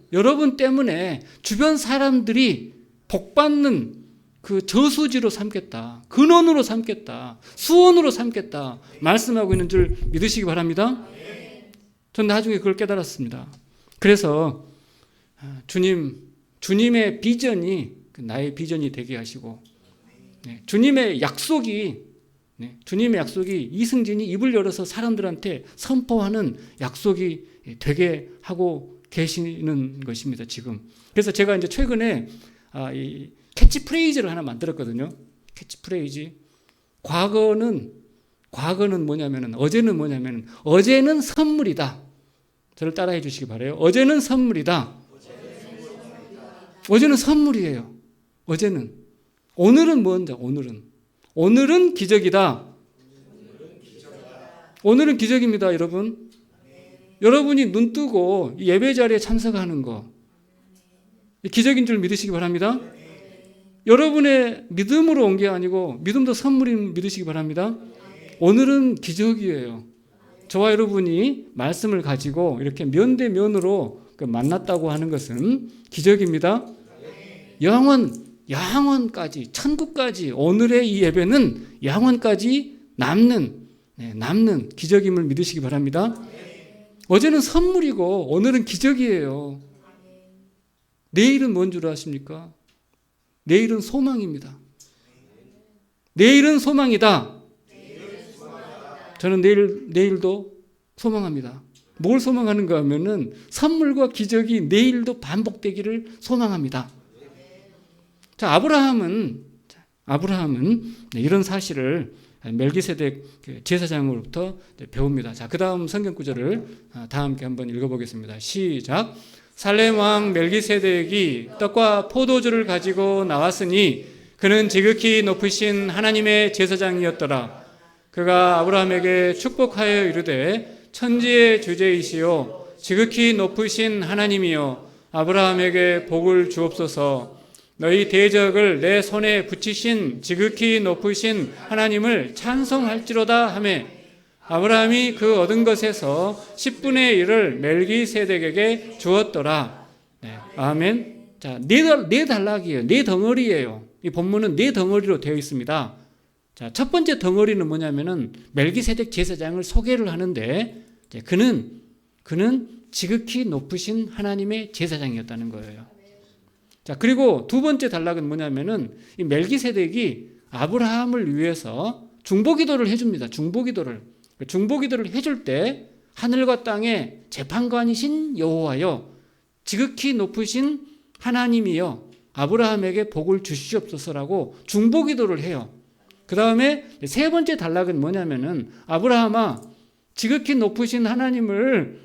주변 사람들이 복받는 그 저수지로 삼겠다. 근원으로 삼겠다. 수원으로 삼겠다. 말씀하고 있는 줄 믿으시기 바랍니다. 전 나중에 그걸 깨달았습니다. 그래서 주님의 비전이 나의 비전이 되게 하시고 주님의 약속이 이승진이 입을 열어서 사람들한테 선포하는 약속이 되게 하고 계시는 것입니다. 지금. 그래서 제가 이제 최근에 이 캐치프레이즈를 하나 만들었거든요. 캐치프레이즈. 과거는 뭐냐면은 어제는 선물이다. 저를 따라해 주시기 바라요. 어제는 선물이다. 어제는 선물이에요. 어제는. 오늘은 뭔지 오늘은 기적이다. 오늘은 기적입니다, 여러분. 여러분이 눈 뜨고 예배 자리에 참석하는 거 기적인 줄 믿으시기 바랍니다. 여러분의 믿음으로 온 게 아니고 믿음도 선물인 믿으시기 바랍니다. 오늘은 기적이에요. 저와 여러분이 말씀을 가지고 이렇게 면대면으로 만났다고 하는 것은 기적입니다. 영원까지 천국까지 오늘의 이 예배는 영원까지 남는 기적임을 믿으시기 바랍니다. 어제는 선물이고 오늘은 기적이에요. 내일은 뭔 줄 아십니까? 내일은 소망입니다. 내일은 소망이다. 저는 내일도 소망합니다. 뭘 소망하는가 하면은 선물과 기적이 내일도 반복되기를 소망합니다. 자, 아브라함은 이런 사실을 멜기세덱 제사장으로부터 배웁니다. 자, 그 다음 성경 구절을 다 함께 한번 읽어보겠습니다. 시작. 살렘 왕 멜기세덱이 떡과 포도주를 가지고 나왔으니 그는 지극히 높으신 하나님의 제사장이었더라. 그가 아브라함에게 축복하여 이르되 천지의 주제이시오 지극히 높으신 하나님이여 아브라함에게 복을 주옵소서. 너희 대적을 내 손에 붙이신 지극히 높으신 하나님을 찬송할지로다 하며 아브라함이 그 얻은 것에서 10분의 1을 멜기세덱에게 주었더라. 네, 아멘. 자, 네 단락이에요. 네 덩어리예요. 이 본문은 네 덩어리로 되어 있습니다. 자, 첫 번째 덩어리는 뭐냐면은 멜기세덱 제사장을 소개를 하는데 그는 지극히 높으신 하나님의 제사장이었다는 거예요. 자, 그리고 두 번째 단락은 뭐냐면은 이 멜기세덱이 아브라함을 위해서 중보기도를 해줍니다. 중보기도를 해줄 때 하늘과 땅의 재판관이신 여호와여 지극히 높으신 하나님이여 아브라함에게 복을 주시옵소서라고 중보기도를 해요. 그 다음에 세 번째 단락은 뭐냐면은 아브라함아 지극히 높으신 하나님을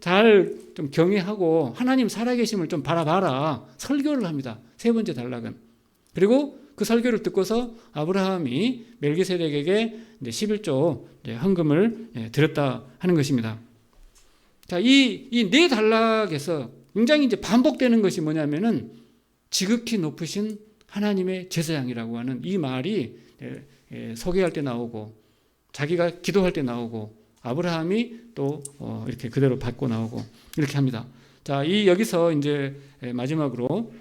잘 좀 경외하고 하나님 살아계심을 좀 바라봐라 설교를 합니다. 세 번째 단락은. 그리고 그 설교를 듣고서 아브라함이 멜기세덱에게 11조 헌금을 드렸다 하는 것입니다. 자, 이 네 단락에서 굉장히 이제 반복되는 것이 뭐냐면은 지극히 높으신 하나님의 제사장이라고 하는 이 말이 소개할 때 나오고 자기가 기도할 때 나오고 아브라함이 또 이렇게 그대로 받고 나오고 이렇게 합니다. 자, 여기서 이제 마지막으로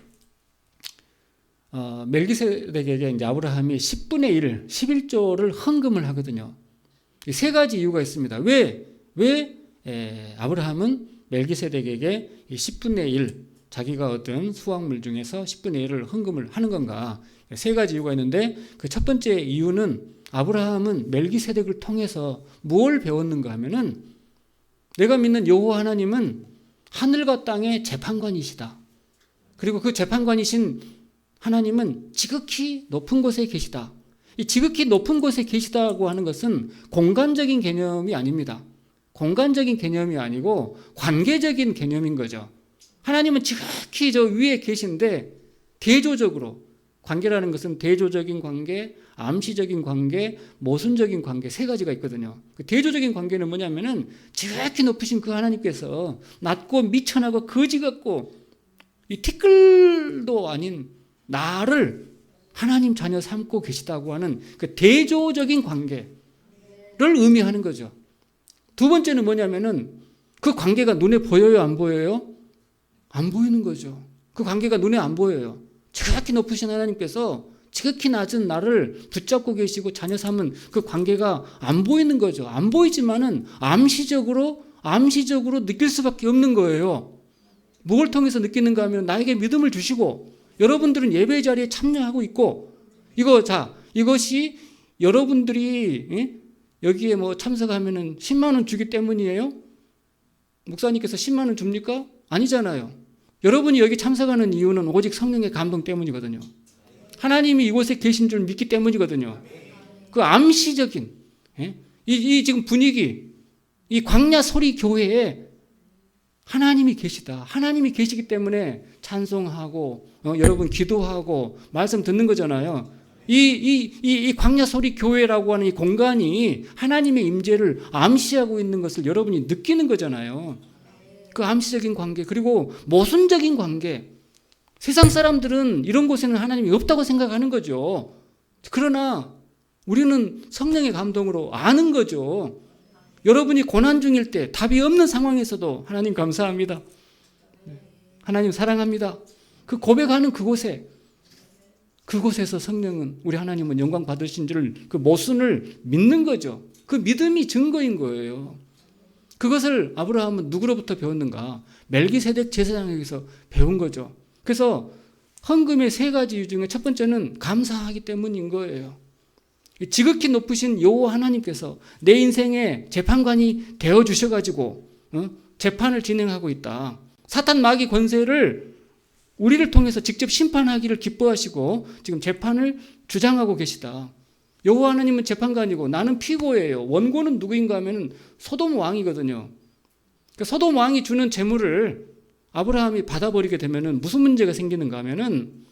멜기세덱에게 이제 아브라함이 10분의 1, 11조를 헌금을 하거든요. 세 가지 이유가 있습니다. 왜 아브라함은 멜기세덱에게 10분의 1, 자기가 얻은 수확물 중에서 10분의 1을 헌금을 하는 건가? 세 가지 이유가 있는데 그 첫 번째 이유는 아브라함은 멜기세덱을 통해서 뭘 배웠는가 하면은 내가 믿는 여호와 하나님은 하늘과 땅의 재판관이시다. 그리고 그 재판관이신 하나님은 지극히 높은 곳에 계시다. 이 지극히 높은 곳에 계시다고 하는 것은 공간적인 개념이 아닙니다. 공간적인 개념이 아니고 관계적인 개념인 거죠. 하나님은 지극히 저 위에 계신데 대조적으로 관계라는 것은 대조적인 관계, 암시적인 관계, 모순적인 관계 세 가지가 있거든요. 그 대조적인 관계는 뭐냐면은 지극히 높으신 그 하나님께서 낮고 미천하고 거지 같고 이 티끌도 아닌 나를 하나님 자녀 삼고 계시다고 하는 그 대조적인 관계를 의미하는 거죠. 두 번째는 뭐냐면은 그 관계가 눈에 보여요, 안 보여요? 안 보이는 거죠. 그 관계가 눈에 안 보여요. 지극히 높으신 하나님께서 지극히 낮은 나를 붙잡고 계시고 자녀 삼은 그 관계가 안 보이는 거죠. 안 보이지만은 암시적으로 느낄 수밖에 없는 거예요. 뭘 통해서 느끼는가 하면 나에게 믿음을 주시고 여러분들은 예배 자리에 참여하고 있고 이것이 여러분들이 여기에 뭐 참석하면은 10만 원 주기 때문이에요? 목사님께서 10만 원 줍니까? 아니잖아요. 여러분이 여기 참석하는 이유는 오직 성령의 감동 때문이거든요. 하나님이 이곳에 계신 줄 믿기 때문이거든요. 그 암시적인 이 지금 분위기, 이 광야 소리 교회에 하나님이 계시다. 하나님이 계시기 때문에 찬송하고 여러분 기도하고 말씀 듣는 거잖아요. 이 광야 소리 교회라고 하는 이 공간이 하나님의 임재를 암시하고 있는 것을 여러분이 느끼는 거잖아요. 그 암시적인 관계, 그리고 모순적인 관계. 세상 사람들은 이런 곳에는 하나님이 없다고 생각하는 거죠. 그러나 우리는 성령의 감동으로 아는 거죠. 여러분이 고난 중일 때 답이 없는 상황에서도 하나님 감사합니다. 하나님 사랑합니다. 그 고백하는 그곳에서 성령은 우리 하나님은 영광 받으신 줄 그 모순을 믿는 거죠. 그 믿음이 증거인 거예요. 그것을 아브라함은 누구로부터 배웠는가? 멜기세덱 제사장에게서 배운 거죠. 그래서 헌금의 세 가지 이유 중에 첫 번째는 감사하기 때문인 거예요. 지극히 높으신 여호와 하나님께서 내 인생의 재판관이 되어 주셔가지고 재판을 진행하고 있다. 사탄 마귀 권세를 우리를 통해서 직접 심판하기를 기뻐하시고 지금 재판을 주장하고 계시다. 여호와 하나님은 재판관이고 나는 피고예요. 원고는 누구인가 하면 소돔 왕이거든요. 그러니까 소돔 왕이 주는 재물을 아브라함이 받아버리게 되면 무슨 문제가 생기는가 하면은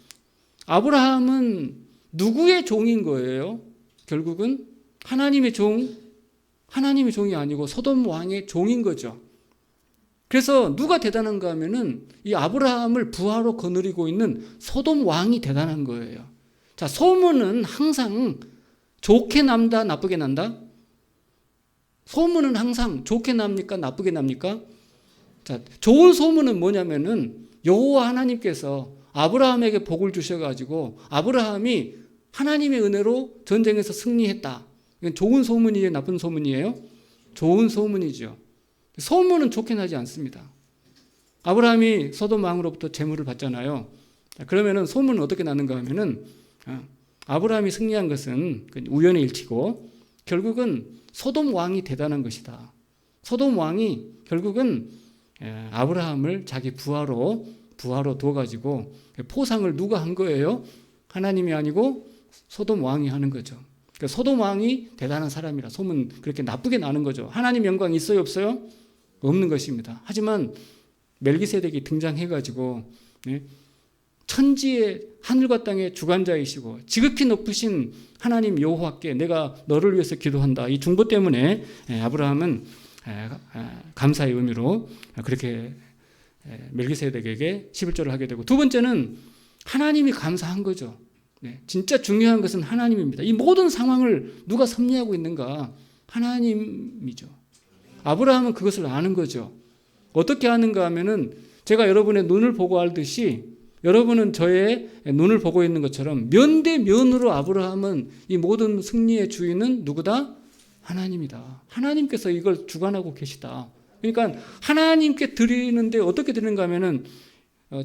아브라함은 누구의 종인 거예요? 결국은 하나님의 종이 아니고 소돔 왕의 종인 거죠. 그래서 누가 대단한가 하면은 이 아브라함을 부하로 거느리고 있는 소돔 왕이 대단한 거예요. 자, 소문은 항상 좋게 남다, 나쁘게 난다? 소문은 항상 좋게 납니까, 나쁘게 납니까? 자, 좋은 소문은 뭐냐면은 여호와 하나님께서 아브라함에게 복을 주셔가지고 아브라함이 하나님의 은혜로 전쟁에서 승리했다. 이건 좋은 소문이에요, 나쁜 소문이에요? 좋은 소문이죠. 소문은 좋게 나지 않습니다. 아브라함이 소돔 왕으로부터 재물을 받잖아요. 그러면은 소문은 어떻게 나는가 하면은 아브라함이 승리한 것은 우연의 일치고 결국은 소돔 왕이 대단한 것이다. 소돔 왕이 결국은 아브라함을 자기 부하로 두어가지고 포상을 누가 한 거예요? 하나님이 아니고 소돔 왕이 하는 거죠. 그러니까 소돔 왕이 대단한 사람이라 소문 그렇게 나쁘게 나는 거죠. 하나님 영광 있어요, 없어요? 없는 것입니다. 하지만 멜기세덱이 등장해가지고 천지의 하늘과 땅의 주관자이시고 지극히 높으신 하나님 여호와께 내가 너를 위해서 기도한다. 이 중보 때문에 아브라함은 감사의 의미로 그렇게 멜기세덱에게 11조를 하게 되고, 두 번째는 하나님이 감사한 거죠. 진짜 중요한 것은 하나님입니다. 이 모든 상황을 누가 섭리하고 있는가? 하나님이죠. 아브라함은 그것을 아는 거죠. 어떻게 아는가 하면은 제가 여러분의 눈을 보고 알듯이 여러분은 저의 눈을 보고 있는 것처럼 면대면으로 아브라함은 이 모든 승리의 주인은 누구다? 하나님이다. 하나님께서 이걸 주관하고 계시다. 그러니까 하나님께 드리는데 어떻게 드리는가 하면은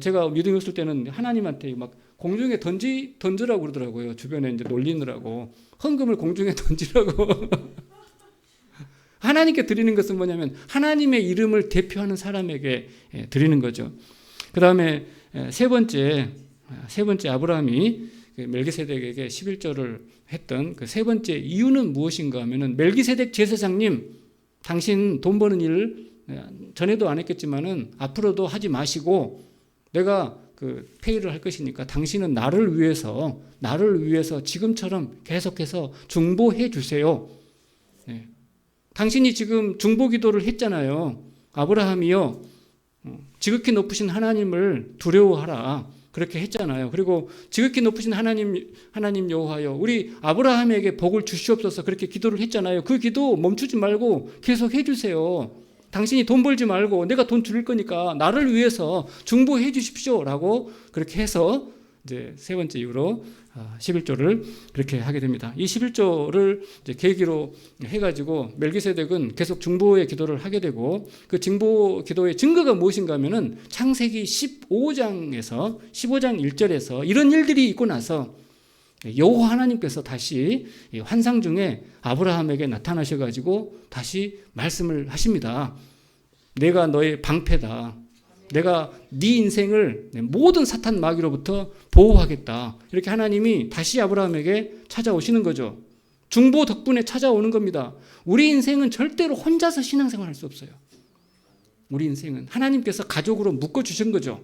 제가 믿음이었을 때는 하나님한테 막 공중에 던지라고 그러더라고요. 주변에 이제 놀리느라고. 헌금을 공중에 던지라고. 하나님께 드리는 것은 뭐냐면 하나님의 이름을 대표하는 사람에게 드리는 거죠. 그 다음에 세 번째 아브라함이 멜기세덱에게 11조를 했던 그 세 번째 이유는 무엇인가 하면은 멜기세덱 제사장님, 당신 돈 버는 일 전에도 안 했겠지만은 앞으로도 하지 마시고 내가 그 페이를 할 것이니까 당신은 나를 위해서 지금처럼 계속해서 중보해 주세요. 당신이 지금 중보 기도를 했잖아요. 아브라함이요, 지극히 높으신 하나님을 두려워하라. 그렇게 했잖아요. 그리고 지극히 높으신 하나님 여호와여, 우리 아브라함에게 복을 주시옵소서 그렇게 기도를 했잖아요. 그 기도 멈추지 말고 계속 해주세요. 당신이 돈 벌지 말고 내가 돈 줄일 거니까 나를 위해서 중보해 주십시오라고 그렇게 해서 이제 세 번째 이유로 11조를 그렇게 하게 됩니다. 이 11조를 이제 계기로 해가지고 멜기세덱은 계속 중보의 기도를 하게 되고, 그 중보 기도의 증거가 무엇인가 하면은 창세기 15장 1절에서 이런 일들이 있고 나서 여호와 하나님께서 다시 환상 중에 아브라함에게 나타나셔가지고 다시 말씀을 하십니다. 내가 너의 방패다. 내가 네 인생을 모든 사탄 마귀로부터 보호하겠다. 이렇게 하나님이 다시 아브라함에게 찾아오시는 거죠. 중보 덕분에 찾아오는 겁니다. 우리 인생은 절대로 혼자서 신앙생활 할 수 없어요. 우리 인생은 하나님께서 가족으로 묶어주신 거죠.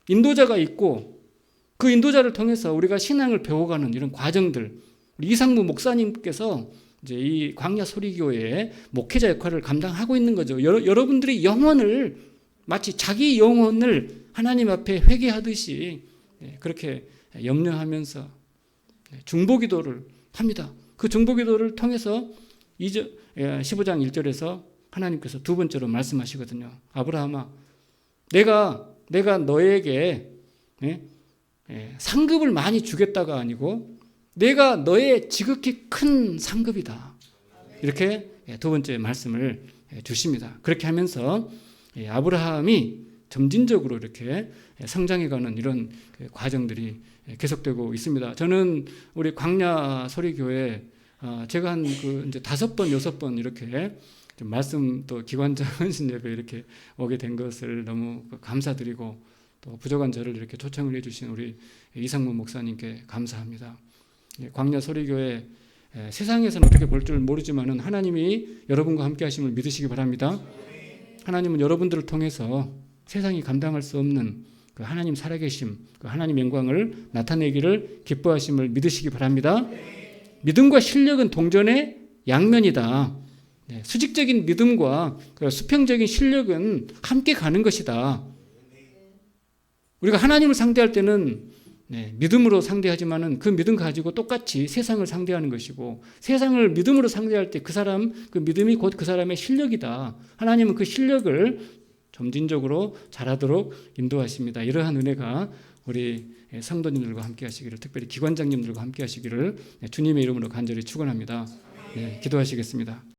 인도자가 있고 그 인도자를 통해서 우리가 신앙을 배워가는 이런 과정들, 우리 이상무 목사님께서 이제 이 광야 소리교회의 목회자 역할을 감당하고 있는 거죠. 여러분들이 영혼을 마치 자기 영혼을 하나님 앞에 회개하듯이 그렇게 염려하면서 중보기도를 합니다. 그 중보기도를 통해서 15장 1절에서 하나님께서 두 번째로 말씀하시거든요. 아브라함아, 내가 너에게 상급을 많이 주겠다가 아니고 내가 너의 지극히 큰 상급이다. 이렇게 두 번째 말씀을 주십니다. 그렇게 하면서 아브라함이 점진적으로 이렇게 성장해가는 이런 과정들이 계속되고 있습니다. 저는 우리 광야 소리교회 제가 한 이제 5번, 6번 이렇게 말씀 또 기관장 헌신 예배 이렇게 오게 된 것을 너무 감사드리고 또 부족한 저를 이렇게 초청을 해주신 우리 이상문 목사님께 감사합니다. 광야 소리교회 세상에서는 어떻게 볼 줄 모르지만은 하나님이 여러분과 함께 하심을 믿으시기 바랍니다. 하나님은 여러분들을 통해서 세상이 감당할 수 없는 그 하나님 살아계심, 그 하나님 영광을 나타내기를 기뻐하심을 믿으시기 바랍니다. 믿음과 실력은 동전의 양면이다. 수직적인 믿음과 수평적인 실력은 함께 가는 것이다. 우리가 하나님을 상대할 때는 믿음으로 상대하지만은 그 믿음 가지고 똑같이 세상을 상대하는 것이고, 세상을 믿음으로 상대할 때 그 믿음이 곧 그 사람의 실력이다. 하나님은 그 실력을 점진적으로 잘하도록 인도하십니다. 이러한 은혜가 우리 성도님들과 함께 하시기를, 특별히 기관장님들과 함께 하시기를 주님의 이름으로 간절히 축원합니다. 기도하시겠습니다.